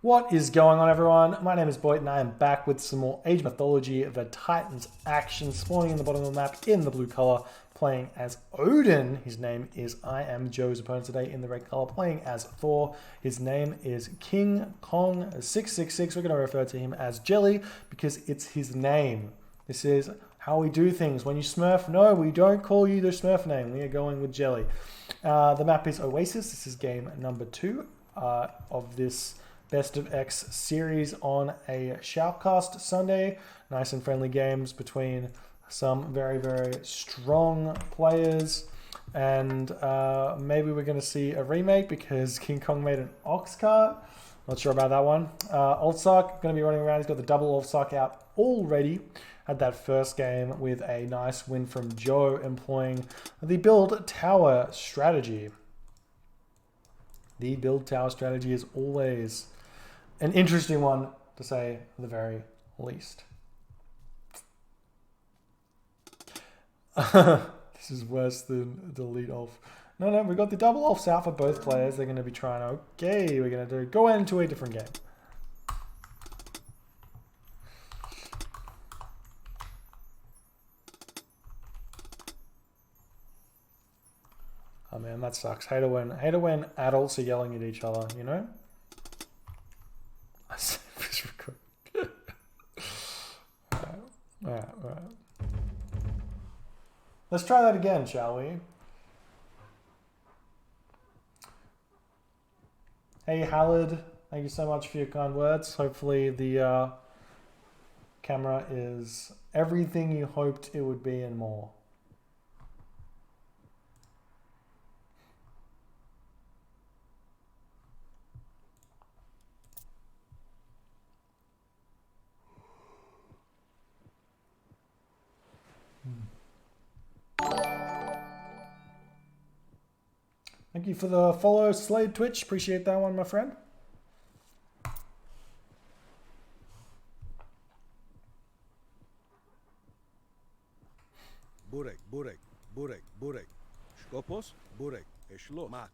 What is going on, everyone? My name is Boyd and I am back with some more Age Mythology, the Titans action, spawning in the bottom of the map in the blue color, playing as Odin. His name is I am Joe's opponent today in the red color, playing as Thor. His name is King Kong 666. We're going to refer to him as Jelly because it's his name. This is how we do things. When you smurf, no, we don't call you the smurf name. We are going with Jelly. The map is Oasis. This is game number 2 of this Best of X series on a Shoutcast Sunday. Nice and friendly games between some very, very strong players. And maybe we're going to see a remake because King Kong made an ox cart. Not sure about that one. Ulfsark going to be running around. He's got the double Ulfsark out already. Had that first game with a nice win from Joe employing the build tower strategy. The build tower strategy is always an interesting one, to say the very least. This is worse than the lead off. No, we got the double offs out for both players. They're going to be trying. Okay, we're going to go into a different game. Oh man, that sucks. Hate it when adults are yelling at each other, you know? Alright. Let's try that again, shall we? Hey, Halid, thank you so much for your kind words. Hopefully the camera is everything you hoped it would be and more. Thank you for the follow, Slade Twitch. Appreciate that one, my friend. Burek. Skopos, Burek, Eshlo, Mak.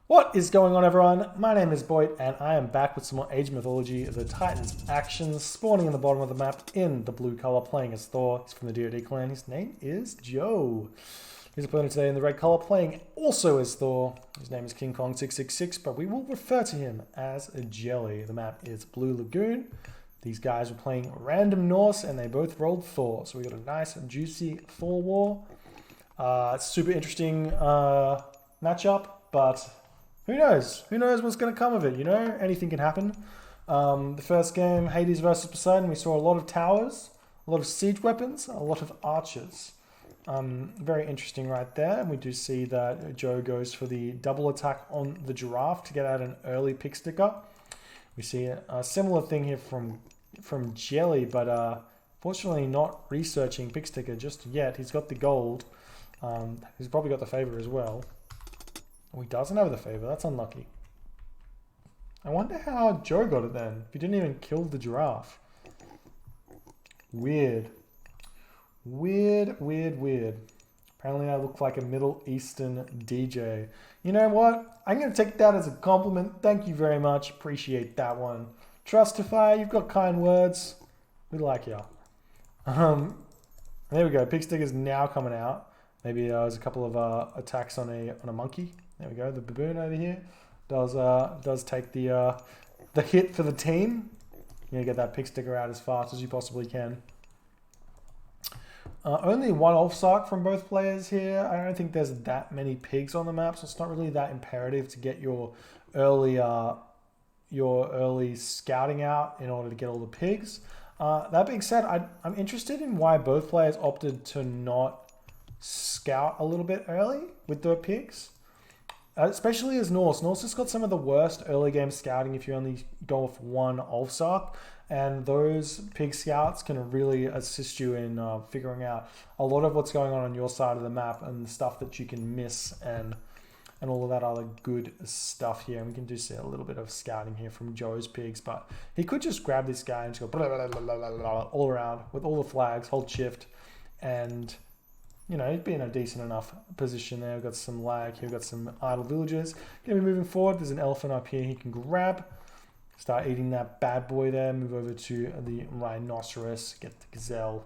What is going on, everyone? My name is Boyd, and I am back with some more Age Mythology, the Titans actions, spawning in the bottom of the map in the blue color, playing as Thor. He's from the DoD clan. His name is Joe. His opponent today in the red color, playing also as Thor. His name is King Kong 666, but we will refer to him as Jelly. The map is Blue Lagoon. These guys were playing random Norse, and they both rolled Thor. So we got a nice and juicy Thor war. Super interesting matchup, but who knows? Who knows what's going to come of it, you know? Anything can happen. The first game, Hades versus Poseidon, we saw a lot of towers, a lot of siege weapons, a lot of archers. Very interesting right there. And we do see that Joe goes for the double attack on the giraffe to get out an early pick sticker. We see a similar thing here from Jelly, but fortunately not researching pick sticker just yet. He's got the gold. He's probably got the favor as well. Oh, he doesn't have the favor. That's unlucky. I wonder how Joe got it then. If he didn't even kill the giraffe. Weird. Weird. Apparently I look like a Middle Eastern DJ. You know what? I'm going to take that as a compliment. Thank you very much. Appreciate that one. Trustify, you've got kind words. We like you. There we go. Pig stick is now coming out. Maybe there's a couple of attacks on a monkey. There we go. The baboon over here does take the hit for the team. You're going to get that pig sticker out as fast as you possibly can. Only one Ulfsark from both players here. I don't think there's that many pigs on the map, so it's not really that imperative to get your early scouting out in order to get all the pigs. That being said, I'm interested in why both players opted to not scout a little bit early with their pigs. Especially as Norse. Norse has got some of the worst early game scouting if you only go with one Ulfsark. And those pig scouts can really assist you in figuring out a lot of what's going on your side of the map and the stuff that you can miss and all of that other good stuff here. And we can do see a little bit of scouting here from Joe's pigs, but he could just grab this guy and just go blah, blah, blah, blah, blah, blah, all around with all the flags, hold shift, and you know, he'd be in a decent enough position there. We've got some lag here. We've got some idle villagers. Going to be moving forward. There's an elephant up here he can grab. Start eating that bad boy there. Move over to the rhinoceros. Get the gazelle.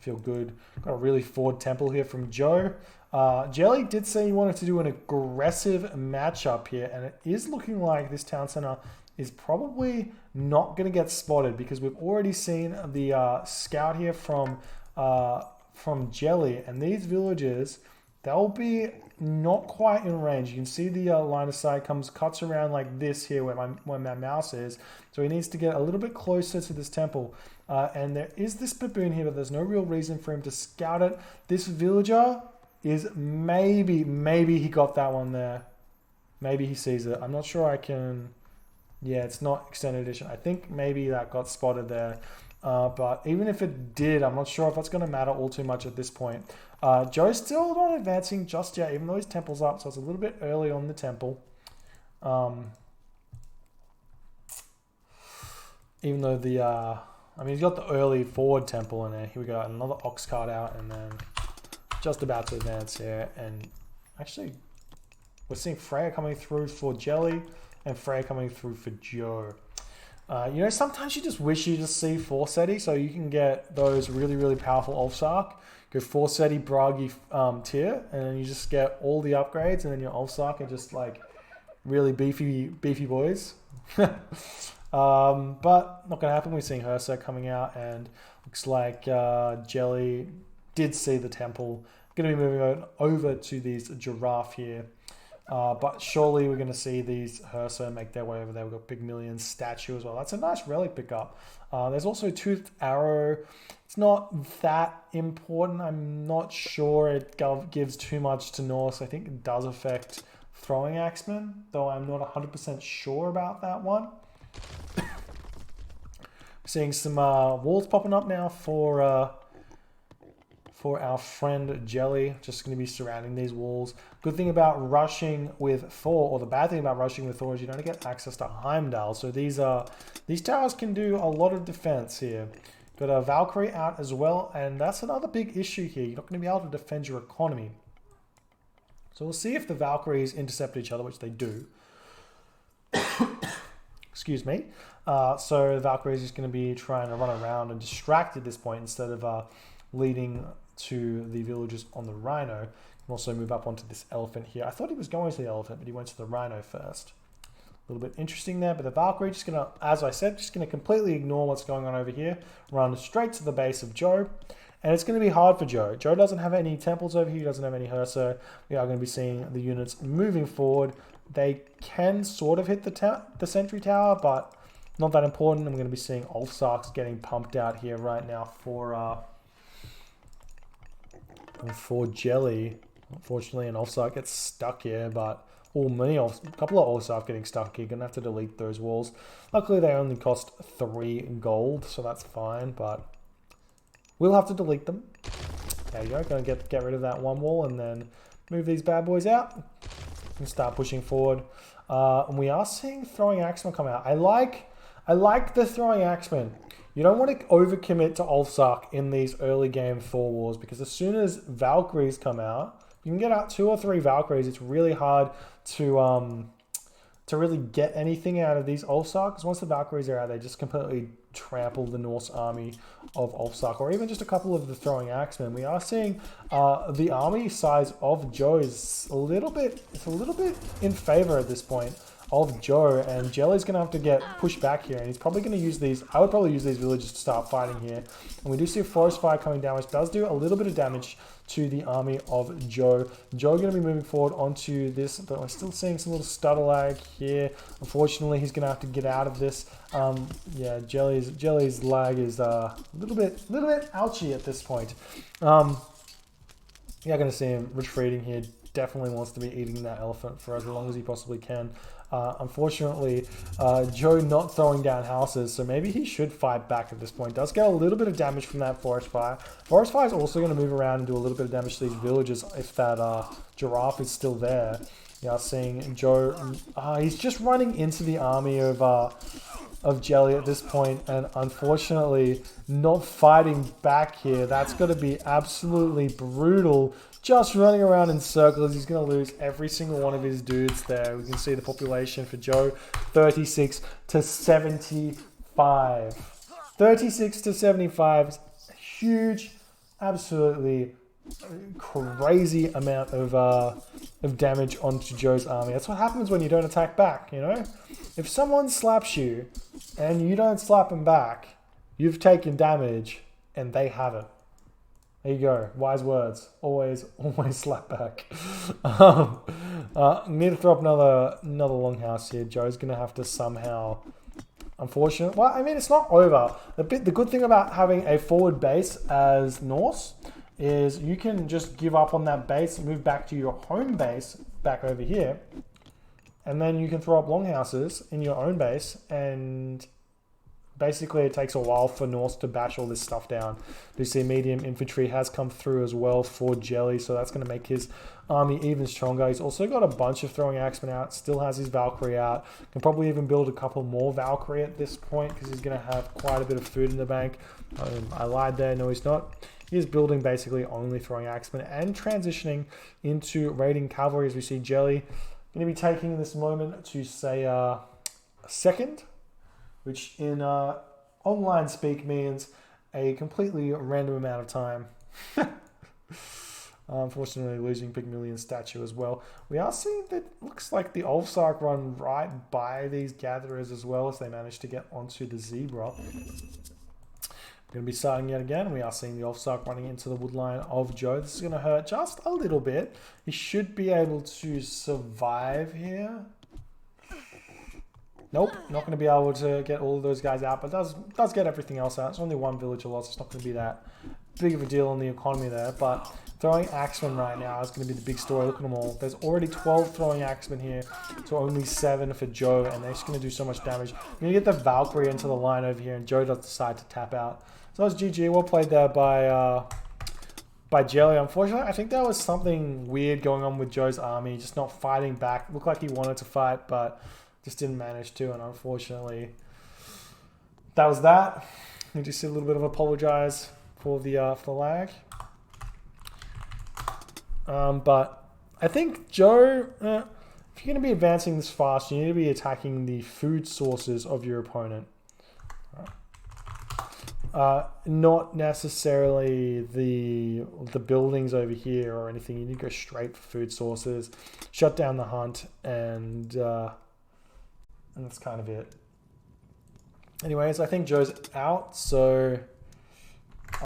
Feel good. Got a really forward temple here from Joe. Jelly did say he wanted to do an aggressive matchup here. And it is looking like this town center is probably not going to get spotted because we've already seen the scout here from Jelly, and these villagers, they'll be not quite in range. You can see the line of sight cuts around like this here where my mouse is, so he needs to get a little bit closer to this temple. And there is this baboon here, but there's no real reason for him to scout it. This villager is maybe he got that one there. Maybe he sees it. I'm not sure I can... Yeah, it's not extended edition. I think maybe that got spotted there. But even if it did, I'm not sure if that's going to matter all too much at this point. Joe's still not advancing just yet, even though his temple's up, so it's a little bit early on the temple. Even though the... I mean, he's got the early forward temple in there. Here we go, another ox cart out, and then just about to advance here. And actually, we're seeing Freya coming through for Jelly, and Freya coming through for Joe. You know, sometimes you just wish you just see 4 SETI so you can get those really, really powerful Ulfsark. Go 4 SETI Bragi tier, and then you just get all the upgrades, and then your Ulfsark are just like really beefy boys. But not going to happen. We're seeing Hersa coming out, and looks like Jelly did see the temple. Going to be moving over to these giraffe here. But surely we're going to see these Hersa make their way over there. We've got Pygmalion statue as well. That's a nice relic pickup. There's also Toothed Arrow. It's not that important. I'm not sure it gives too much to Norse. I think it does affect Throwing Axemen, though I'm not 100% sure about that one. Seeing some walls popping up now for our friend Jelly. Just going to be surrounding these walls. Good thing about rushing with Thor, or the bad thing about rushing with Thor, is you don't get access to Heimdall. So these towers can do a lot of defense here. Got a Valkyrie out as well, and that's another big issue here. You're not going to be able to defend your economy. So we'll see if the Valkyries intercept each other, which they do. Excuse me. So the Valkyries is going to be trying to run around and distract at this point instead of leading to the villagers on the rhino. You can also move up onto this elephant here. I thought he was going to the elephant, but he went to the rhino first. A little bit interesting there, but the Valkyrie just going to, as I said, just going to completely ignore what's going on over here, run straight to the base of Joe, and it's going to be hard for Joe. Joe doesn't have any temples over here, he doesn't have any Hersa. We are going to be seeing the units moving forward. They can sort of hit the sentry tower, but not that important. I'm going to be seeing Ulfsarks getting pumped out here right now for Jelly. Unfortunately, an Ulfsark gets stuck here, but a couple of Ulfsark getting stuck here. Gonna have to delete those walls. Luckily, they only cost 3 gold, so that's fine, but we'll have to delete them. There you go. Gonna get rid of that one wall and then move these bad boys out and start pushing forward. And we are seeing Throwing Axemen come out. I like the Throwing Axemen. You don't want to overcommit to Ulfsark in these early game Thor wars, because as soon as Valkyries come out, you can get out 2 or 3 Valkyries. It's really hard to really get anything out of these Ulfsark, because once the Valkyries are out, they just completely trample the Norse army of Ulfsark, or even just a couple of the Throwing Axemen. We are seeing the army size of Joe is a little bit in favor at this point of Joe, and Jelly's going to have to get pushed back here, and he's probably going to use these. I would probably use these villages to start fighting here. And we do see a forest fire coming down, which does do a little bit of damage to the army of Joe. Joe going to be moving forward onto this, but we're still seeing some little stutter lag here. Unfortunately, he's going to have to get out of this. Yeah, Jelly's lag is a little bit ouchy at this point. Yeah, going to see him retreating here. Definitely wants to be eating that elephant for as long as he possibly can. Unfortunately, Joe not throwing down houses, so maybe he should fight back at this point. Does get a little bit of damage from that forest fire. Forest fire is also going to move around and do a little bit of damage to these villages if that giraffe is still there. Yeah, seeing Joe, he's just running into the army of of Jelly at this point, and unfortunately not fighting back here. That's going to be absolutely brutal. Just running around in circles. He's going to lose every single one of his dudes there. We can see the population for Joe, 36 to 75. 36 to 75. Huge, absolutely crazy amount of damage onto Joe's army. That's what happens when you don't attack back, you know? If someone slaps you and you don't slap them back, you've taken damage and they haven't. There you go. Wise words. Always slap back. Need to throw up another longhouse here. Joe's going to have to somehow... Unfortunately, well, I mean, it's not over. The good thing about having a forward base as Norse is you can just give up on that base, move back to your home base back over here, and then you can throw up longhouses in your own base, and basically it takes a while for Norse to bash all this stuff down. You see medium infantry has come through as well for Jelly, so that's going to make his army even stronger. He's also got a bunch of throwing axemen out, still has his Valkyrie out, can probably even build a couple more Valkyrie at this point because he's going to have quite a bit of food in the bank. I lied there, no he's not. He's building basically only throwing axemen and transitioning into raiding cavalry as we see Jelly going to be taking this moment to say a second, which in online speak means a completely random amount of time. Unfortunately, losing Pygmalion statue as well. We are seeing that looks like the Ulfsark run right by these gatherers as well as they manage to get onto the zebra. We're going to be starting yet again. We are seeing the Ulfsark running into the woodline of Joe. This is going to hurt just a little bit. He should be able to survive here. Nope, not going to be able to get all of those guys out, but does get everything else out. It's only one villager loss. It's not going to be that big of a deal on the economy there, but throwing axemen right now is going to be the big story. Look at them all. There's already 12 throwing axemen here, so only 7 for Joe, and they're just going to do so much damage. You're going to get the Valkyrie into the line over here, and Joe does decide to tap out. So that was GG. Well played there by Jelly. Unfortunately, I think there was something weird going on with Joe's army, just not fighting back. Looked like he wanted to fight, but just didn't manage to, and unfortunately, that was that. We just did a little bit of apologize for the lag. But I think Joe, if you're going to be advancing this fast, you need to be attacking the food sources of your opponent. Not necessarily the buildings over here or anything. You need to go straight for food sources, shut down the hunt, and that's kind of it. Anyways, I think Joe's out, so